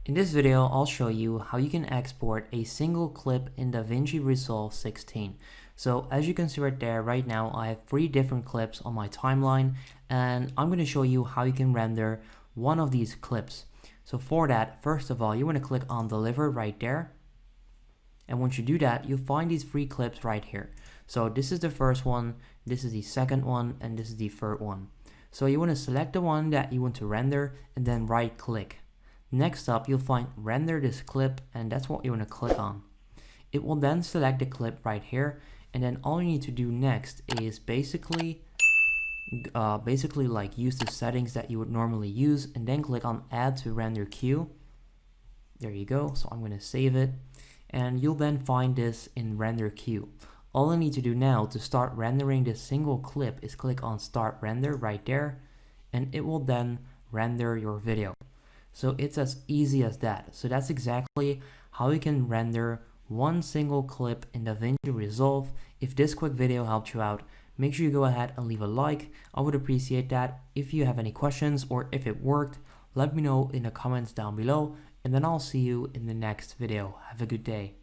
In this video, I'll show you how you can export a single clip in Davinci Resolve 16. So as you can see right there, right now I have 3 different clips on my timeline, and I'm going to show you how you can render one of these clips. So for that, first of all, you want to click on Deliver right there. And once you do that, you'll find these 3 clips right here. So this is the first one, this is the second one, and this is the third one. So you want to select the one that you want to render and then right click. Next up, you'll find render this clip, and that's what you want to click on. It will then select the clip right here, and then all you need to do next is basically like use the settings that you would normally use, and then click on add to render queue. There you go. So I'm going to save it, and you'll then find this in render queue. All I need to do now to start rendering this single clip is click on start render right there, and it will then render your video. So it's as easy as that. So that's exactly how you can render one single clip in Davinci Resolve. If this quick video helped you out, make sure you go ahead and leave a like. I would appreciate that. If you have any questions or if it worked, let me know in the comments down below, and then I'll see you in the next video. Have a good day.